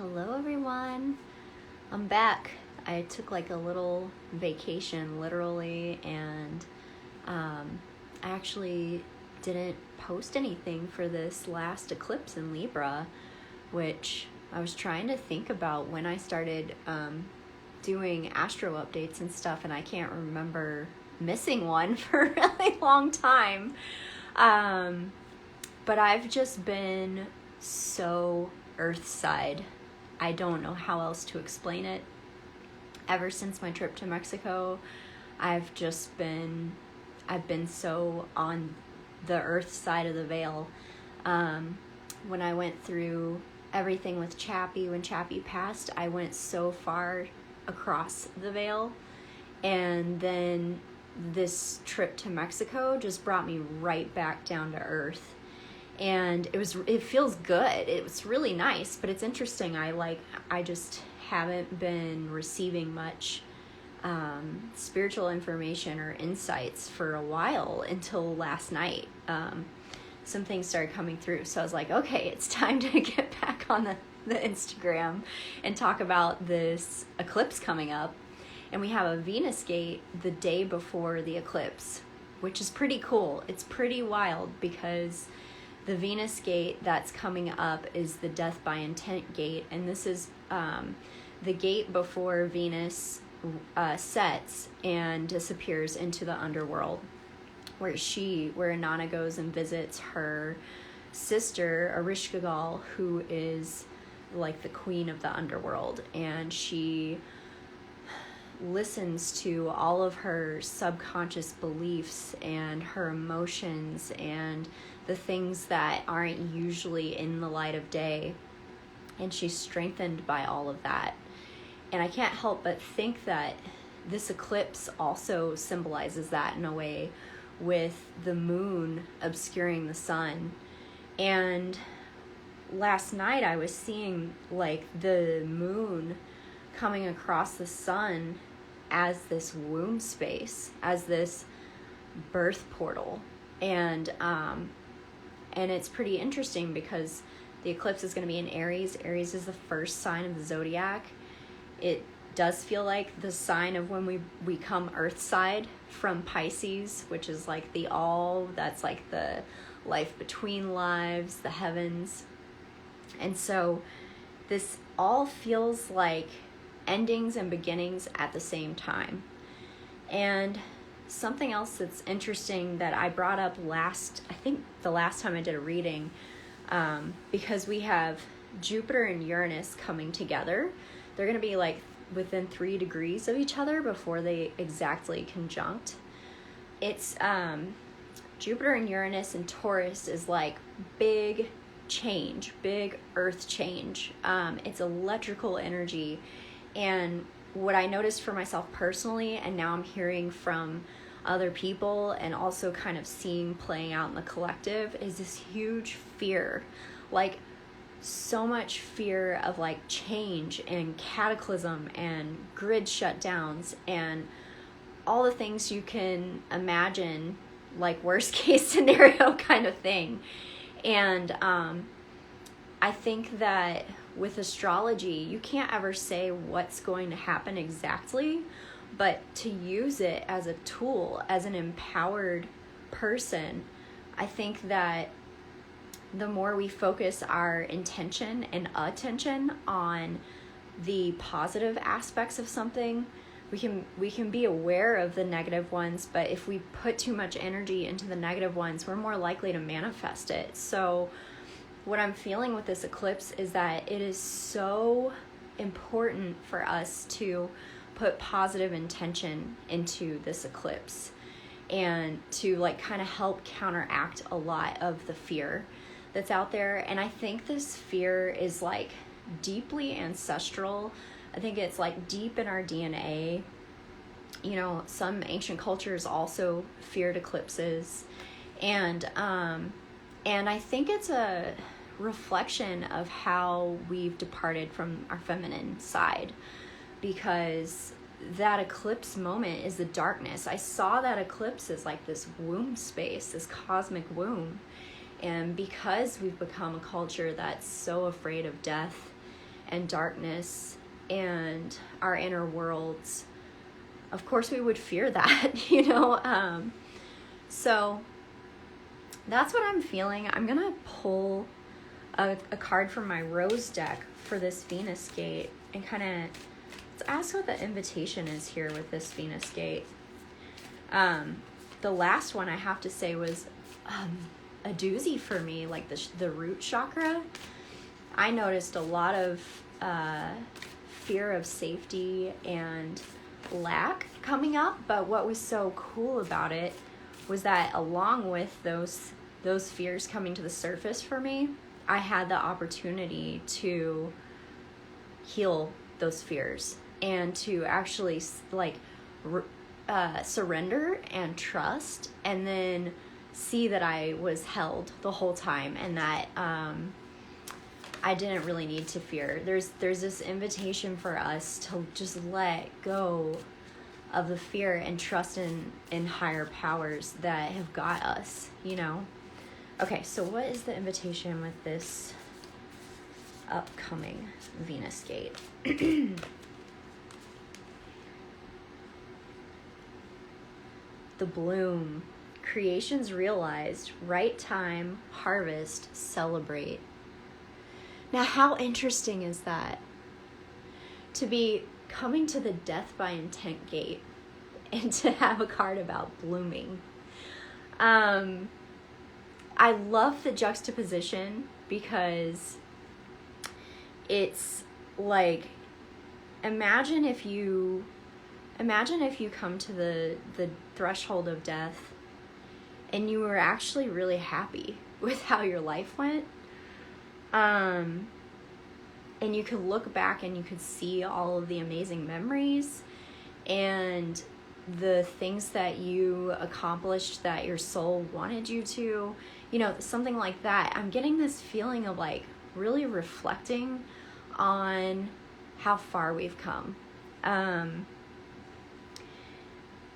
Hello everyone. I'm back. I took like a little vacation literally, and I actually didn't post anything for this last eclipse in Libra, which I was trying to think about when I started doing astro updates and stuff, and I can't remember missing one for a really long time. But I've just been so earth side. I don't know how else to explain it. Ever since my trip to Mexico, I've been so on the earth side of the veil. When I went through everything with Chappie, when Chappie passed, I went so far across the veil. And then this trip to Mexico just brought me right back down to earth. And it feels good. It's really nice, but it's interesting. I just haven't been receiving much spiritual information or insights for a while until last night. Some things started coming through. So I was like, okay, it's time to get back on the Instagram and talk about this eclipse coming up. And we have a Venus gate the day before the eclipse, which is pretty cool. It's pretty wild because the Venus gate that's coming up is the death by intent gate, and this is the gate before Venus sets and disappears into the underworld, where Inanna goes and visits her sister Ereshkigal, who is like the queen of the underworld, and she listens to all of her subconscious beliefs and her emotions and the things that aren't usually in the light of day, and she's strengthened by all of that. And I can't help but think that this eclipse also symbolizes that in a way, with the moon obscuring the sun. And last night I was seeing like the moon coming across the sun as this womb space, as this birth portal. And it's pretty interesting because the eclipse is going to be in Aries. Aries is the first sign of the zodiac. It does feel like the sign of when we come earth side from Pisces, which is like the all, that's like the life between lives, the heavens. And so this all feels like endings and beginnings at the same time. And something else that's interesting that I brought up I think the last time I did a reading, because we have Jupiter and Uranus coming together. They're going to be like within 3 degrees of each other before they exactly conjunct. It's Jupiter and Uranus and Taurus is like big change, big earth change. It's electrical energy. And what I noticed for myself personally, and now I'm hearing from other people and also kind of seeing playing out in the collective, is this huge fear, like so much fear of like change and cataclysm and grid shutdowns and all the things you can imagine, like worst case scenario kind of thing. And I think that with astrology, you can't ever say what's going to happen exactly, but to use it as a tool, as an empowered person, I think that the more we focus our intention and attention on the positive aspects of something, we can be aware of the negative ones, but if we put too much energy into the negative ones, we're more likely to manifest it. So what I'm feeling with this eclipse is that it is so important for us to put positive intention into this eclipse and to like kind of help counteract a lot of the fear that's out there. And I think this fear is like deeply ancestral. I think it's like deep in our DNA. You know, some ancient cultures also feared eclipses. And I think it's a reflection of how we've departed from our feminine side, because that eclipse moment is the darkness. I saw that eclipse as like this womb space, this cosmic womb. And because we've become a culture that's so afraid of death and darkness and our inner worlds, of course we would fear that, you know? So that's what I'm feeling. I'm going to pull a card from my rose deck for this Venus gate and kind of let's ask what the invitation is here with this Venus gate. The last one I have to say was a doozy for me, like the root chakra. I noticed a lot of fear of safety and lack coming up, but what was so cool about it was that along with those fears coming to the surface for me, I had the opportunity to heal those fears and to actually like surrender and trust, and then see that I was held the whole time, and that I didn't really need to fear. There's this invitation for us to just let go of the fear and trust in higher powers that have got us, you know? Okay, so what is the invitation with this upcoming Venus gate? The bloom. Creation's realized. Right time. Harvest. Celebrate. Now, how interesting is that? To be coming to the death by intent gate and to have a card about blooming. I love the juxtaposition because it's like, imagine if you come to the threshold of death and you were actually really happy with how your life went. And you could look back and you could see all of the amazing memories and the things that you accomplished that your soul wanted you to, you know, something like that. I'm getting this feeling of like really reflecting on how far we've come. And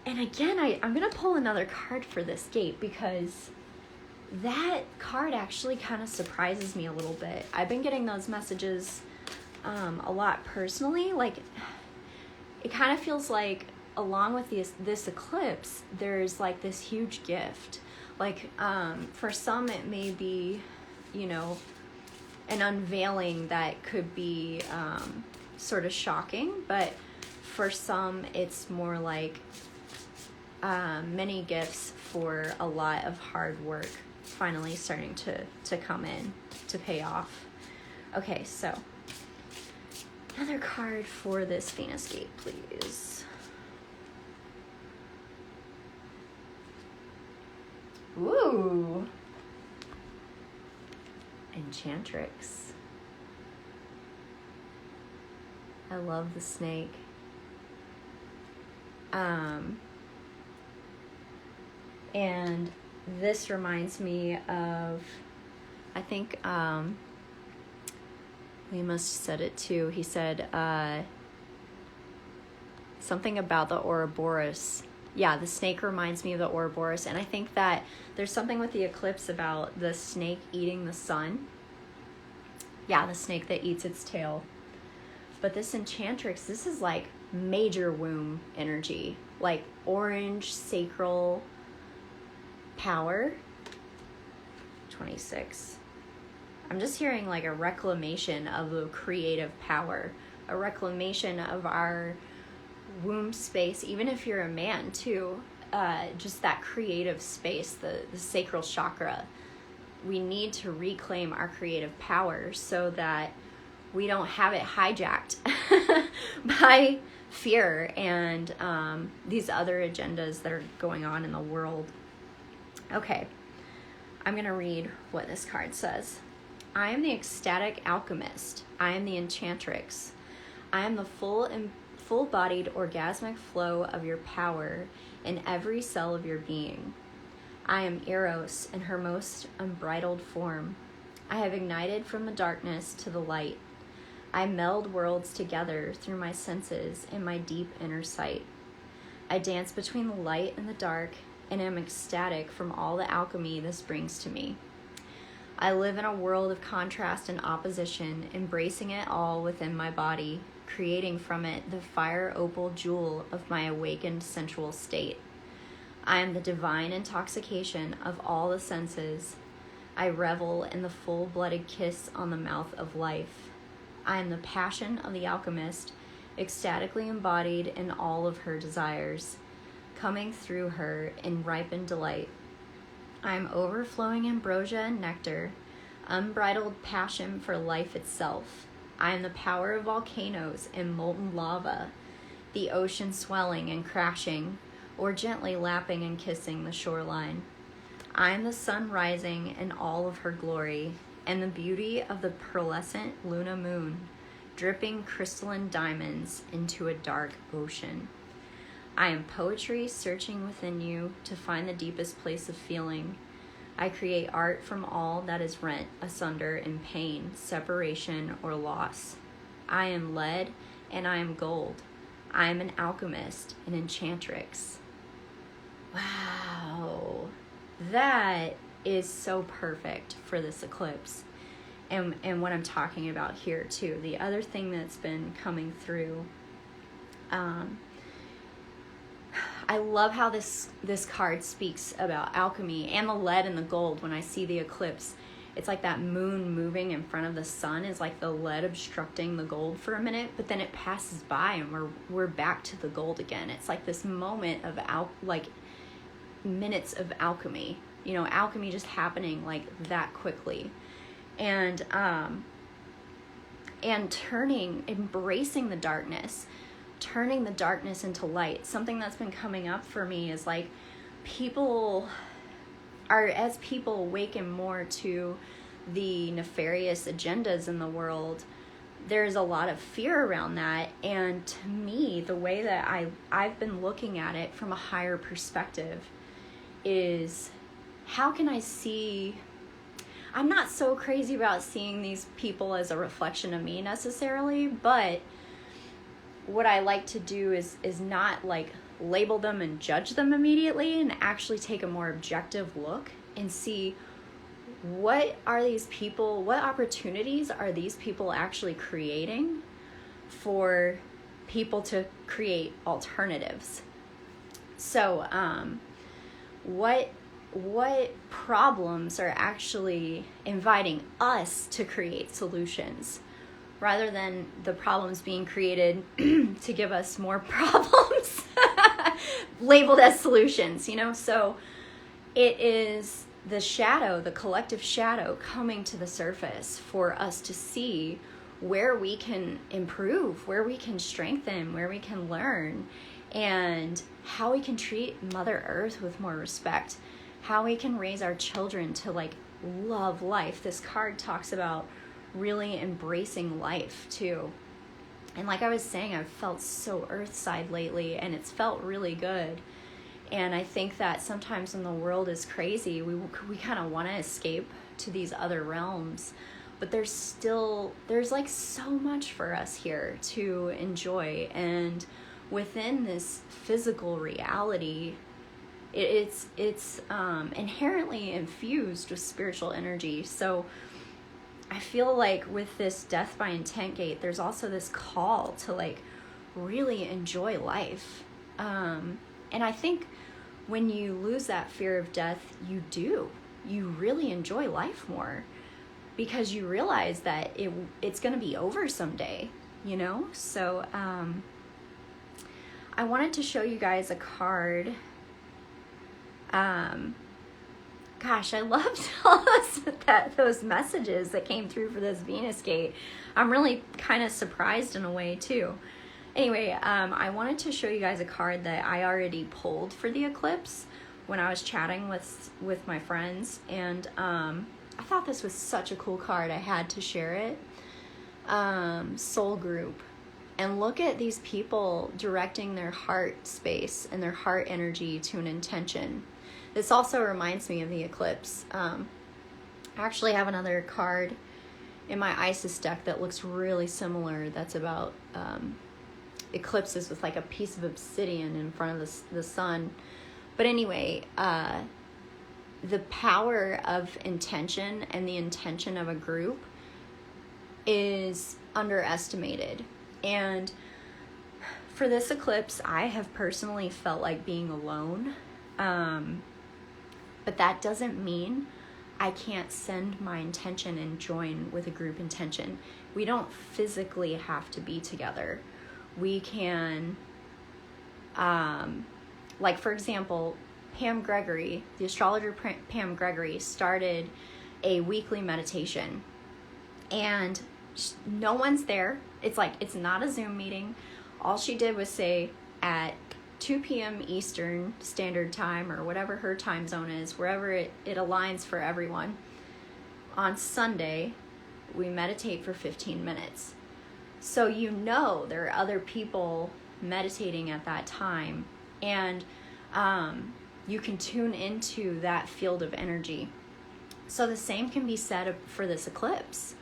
again, I'm going to pull another card for this gate because that card actually kind of surprises me a little bit. I've been getting those messages a lot personally. Like, it kind of feels like along with this eclipse, there's like this huge gift. Like, for some it may be, you know, an unveiling that could be sort of shocking, but for some it's more like many gifts for a lot of hard work finally starting to come in, to pay off. Okay, so another card for this Venus gate, please. Ooh. Enchantrix. I love the snake. And this reminds me of, I think, we must have said it too. He said something about the Ouroboros. Yeah, the snake reminds me of the Ouroboros. And I think that there's something with the eclipse about the snake eating the sun. Yeah, the snake that eats its tail. But this Enchantrix, this is like major womb energy. Like orange, sacral power. 26. I'm just hearing like a reclamation of the creative power. A reclamation of our womb space, even if you're a man too, just that creative space, the sacral chakra. We need to reclaim our creative power so that we don't have it hijacked by fear and these other agendas that are going on in the world. Okay, I'm going to read what this card says. I am the ecstatic alchemist. I am the enchantrix. I am the full-bodied orgasmic flow of your power in every cell of your being. I am Eros in her most unbridled form. I have ignited from the darkness to the light. I meld worlds together through my senses and my deep inner sight. I dance between the light and the dark and am ecstatic from all the alchemy this brings to me. I live in a world of contrast and opposition, embracing it all within my body, creating from it the fire opal jewel of my awakened sensual state. I am the divine intoxication of all the senses. I revel in the full-blooded kiss on the mouth of life. I am the passion of the alchemist, ecstatically embodied in all of her desires, coming through her in ripened delight. I am overflowing ambrosia and nectar, unbridled passion for life itself. I am the power of volcanoes and molten lava, the ocean swelling and crashing, or gently lapping and kissing the shoreline. I am the sun rising in all of her glory, and the beauty of the pearlescent Luna moon, dripping crystalline diamonds into a dark ocean. I am poetry searching within you to find the deepest place of feeling. I create art from all that is rent asunder in pain, separation, or loss. I am lead and I am gold. I am an alchemist, an enchantrix. Wow. That is so perfect for this eclipse. And what I'm talking about here too. The other thing that's been coming through, I love how this card speaks about alchemy and the lead and the gold. When I see the eclipse, it's like that moon moving in front of the sun is like the lead obstructing the gold for a minute, but then it passes by and we're back to the gold again. It's like this moment of minutes of alchemy, alchemy just happening like that quickly. And embracing the darkness, turning the darkness into light. Something that's been coming up for me is like as people awaken more to the nefarious agendas in the world, there's a lot of fear around that. And to me, the way that I've been looking at it from a higher perspective is, how can I see... I'm not so crazy about seeing these people as a reflection of me necessarily, but what I like to do is not like label them and judge them immediately, and actually take a more objective look and see what opportunities are these people actually creating for people to create alternatives. So what problems are actually inviting us to create solutions, rather than the problems being created to give us more problems labeled as solutions, So it is the collective shadow coming to the surface for us to see where we can improve, where we can strengthen, where we can learn, and how we can treat Mother Earth with more respect, how we can raise our children to love life. This card talks about really embracing life too. And like I was saying, I've felt so earthside lately, and it's felt really good. And I think that sometimes when the world is crazy, we kind of want to escape to these other realms, but there's so much for us here to enjoy. And within this physical reality, it's inherently infused with spiritual energy. So I feel like with this death by intent gate, there's also this call to really enjoy life. And I think when you lose that fear of death, you really enjoy life more, because you realize that it's going to be over someday, So I wanted to show you guys a card. Gosh, I loved all those messages that came through for this Venus gate. I'm really kind of surprised in a way too. Anyway, I wanted to show you guys a card that I already pulled for the eclipse when I was chatting with my friends, and I thought this was such a cool card. I had to share it. Soul group. And look at these people directing their heart space and their heart energy to an intention. This also reminds me of the eclipse. I actually have another card in my Isis deck that looks really similar. That's about eclipses with a piece of obsidian in front of the sun. But anyway, the power of intention and the intention of a group is underestimated. And for this eclipse, I have personally felt like being alone. But that doesn't mean I can't send my intention and join with a group intention. We don't physically have to be together. We can, like for example, Pam Gregory, the astrologer Pam Gregory, started a weekly meditation. And no one's there. It's like, it's not a Zoom meeting. All she did was say at 2 p.m. Eastern Standard Time, or whatever her time zone is, wherever it aligns for everyone, on Sunday, we meditate for 15 minutes. So you know there are other people meditating at that time, and you can tune into that field of energy. So the same can be said for this eclipse.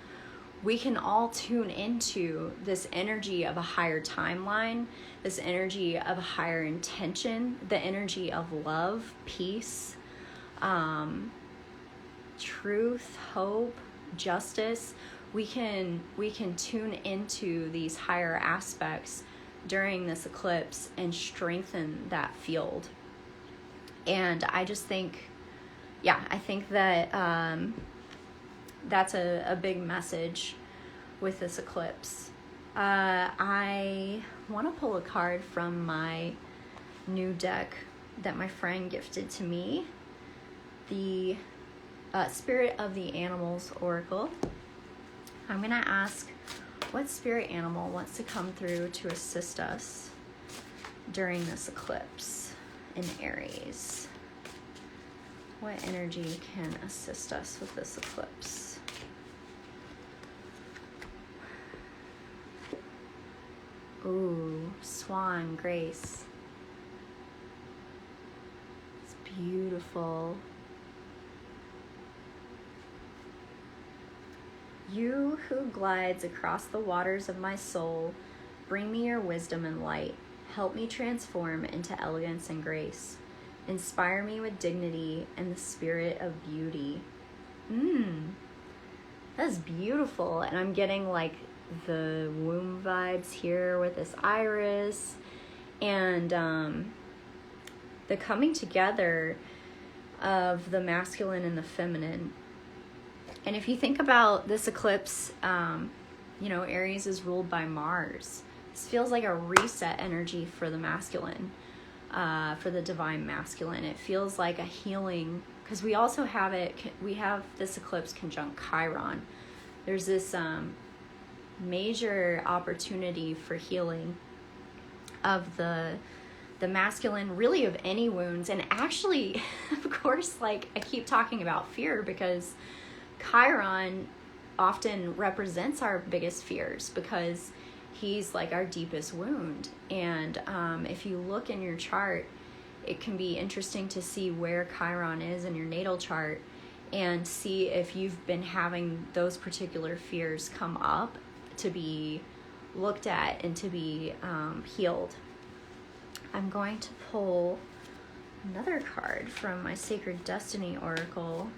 We can all tune into this energy of a higher timeline, this energy of a higher intention, the energy of love, peace, truth, hope, justice. We can tune into these higher aspects during this eclipse and strengthen that field. And I just think, I think that that's a big message with this eclipse. I want to pull a card from my new deck that my friend gifted to me, the Spirit of the Animals Oracle. I'm going to ask what spirit animal wants to come through to assist us during this eclipse in Aries. What energy can assist us with this eclipse? Ooh, Swan Grace. It's beautiful. You who glides across the waters of my soul, bring me your wisdom and light. Help me transform into elegance and grace. Inspire me with dignity and the spirit of beauty. That's beautiful. And I'm getting like the womb vibes here with this iris, and the coming together of the masculine and the feminine. And if you think about this eclipse, Aries is ruled by Mars. This feels like a reset energy for the masculine, for the divine masculine. It feels like a healing, because we also have this eclipse conjunct Chiron. There's this major opportunity for healing of the masculine, really of any wounds. And actually, of course, like I keep talking about fear, because Chiron often represents our biggest fears, because he's like our deepest wound. And if you look in your chart, it can be interesting to see where Chiron is in your natal chart and see if you've been having those particular fears come up to be looked at and to be healed. I'm going to pull another card from my Sacred Destiny Oracle,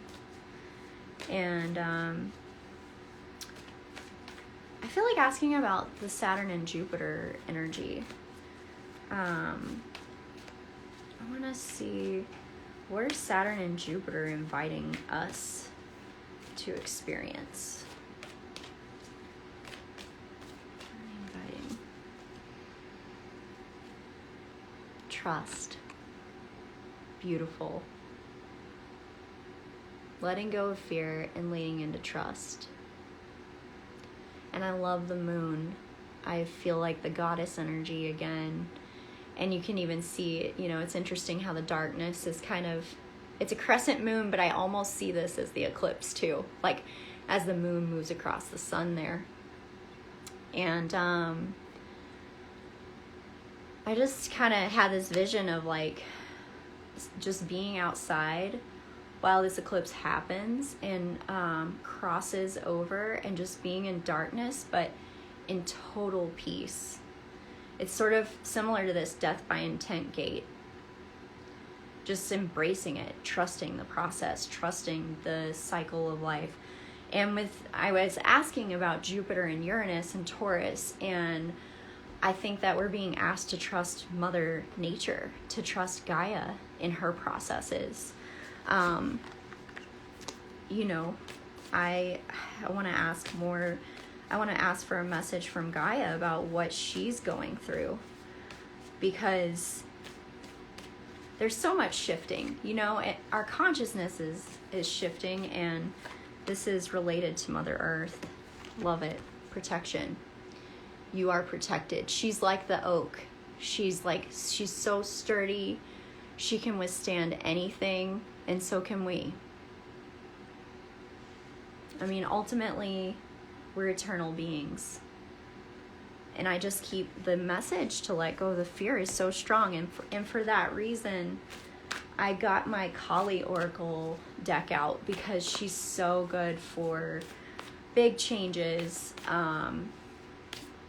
and I feel like asking about the Saturn and Jupiter energy. I want to see, what are Saturn and Jupiter inviting us to experience? Trust. Beautiful. Letting go of fear and leaning into trust. And I love the moon. I feel like the goddess energy again. And you can even see it, it's interesting how the darkness is it's a crescent moon, but I almost see this as the eclipse too. Like as the moon moves across the sun there. And I just kind of had this vision of like just being outside while this eclipse happens and crosses over, and just being in darkness but in total peace. It's sort of similar to this death by intent gate. just embracing it, trusting the process, trusting the cycle of life. And I was asking about Jupiter and Uranus and Taurus, and I think that we're being asked to trust Mother Nature, to trust Gaia in her processes. You know, I want to ask more. I want to ask for a message from Gaia about what she's going through, because there's so much shifting. You know, our consciousness is shifting, and this is related to Mother Earth. Love it. Protection. You are protected. She's like the oak. She's so sturdy. She can withstand anything, and so can we. I mean, ultimately, we're eternal beings. And I just keep the message to let go of the fear is so strong. And for that reason, I got my Kali Oracle deck out, because she's so good for big changes,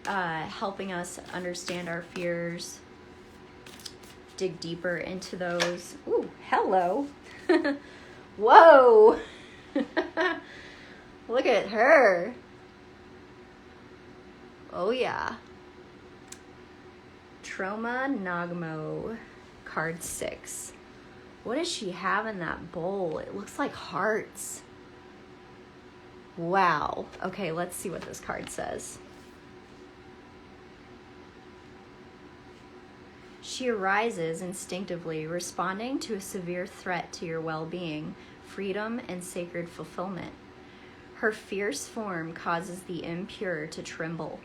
helping us understand our fears, dig deeper into those. Ooh, hello. Whoa. Look at her. Oh yeah. Trauma Nagmo, card 6. What does she have in that bowl? It looks like hearts. Wow. Okay, let's see what this card says. She arises instinctively, responding to a severe threat to your well-being, freedom, and sacred fulfillment. Her fierce form causes the impure to tremble,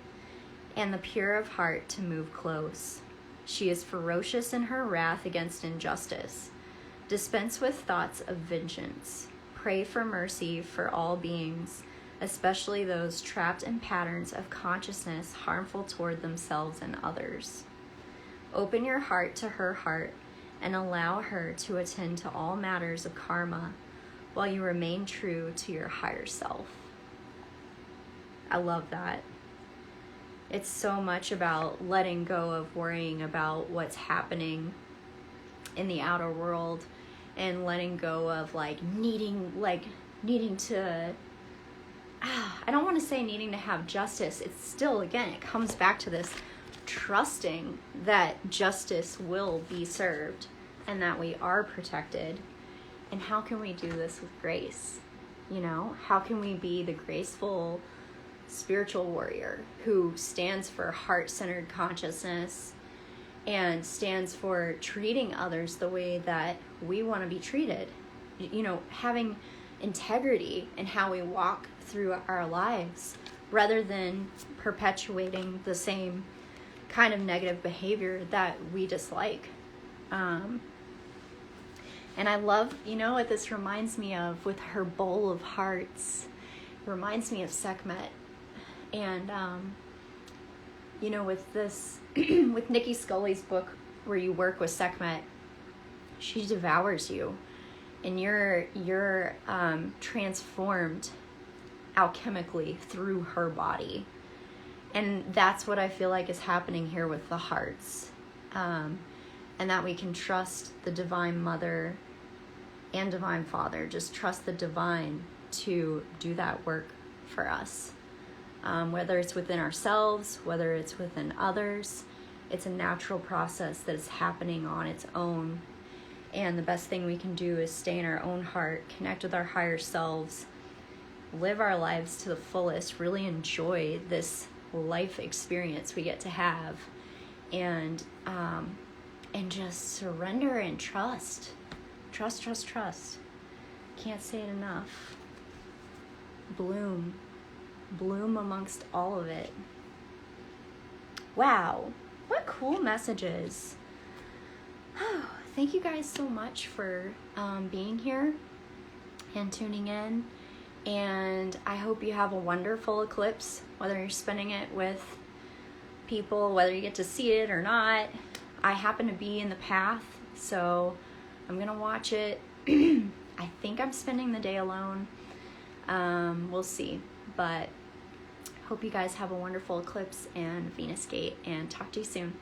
and the pure of heart to move close. She is ferocious in her wrath against injustice. Dispense with thoughts of vengeance. Pray for mercy for all beings, especially those trapped in patterns of consciousness harmful toward themselves and others. Open your heart to her heart and allow her to attend to all matters of karma while you remain true to your higher self. I love that. It's so much about letting go of worrying about what's happening in the outer world, and letting go of needing to, I don't want to say needing to have justice. It's still, again, it comes back to this trusting that justice will be served and that we are protected. And how can we do this with grace? You know, how can we be the graceful spiritual warrior who stands for heart-centered consciousness and stands for treating others the way that we want to be treated? You know, having integrity in how we walk through our lives, rather than perpetuating the same kind of negative behavior that we dislike. And I love, you know what this reminds me of with her bowl of hearts? It reminds me of Sekhmet. And, you know, with this, with Nikki Scully's book, where you work with Sekhmet, she devours you. And you're transformed alchemically through her body. And that's what I feel like is happening here with the hearts. And that we can trust the Divine Mother and Divine Father. Just trust the Divine to do that work for us. Whether it's within ourselves, whether it's within others, it's a natural process that is happening on its own. And the best thing we can do is stay in our own heart, connect with our higher selves, live our lives to the fullest, really enjoy this life experience we get to have, and just surrender and trust. Trust. Can't say it enough. Bloom amongst all of it. Wow, what cool messages. Thank you guys so much for being here and tuning in. And I hope you have a wonderful eclipse, whether you're spending it with people, whether you get to see it or not. I happen to be in the path, so I'm going to watch it. I think I'm spending the day alone. We'll see. But hope you guys have a wonderful eclipse and Venus gate, and talk to you soon.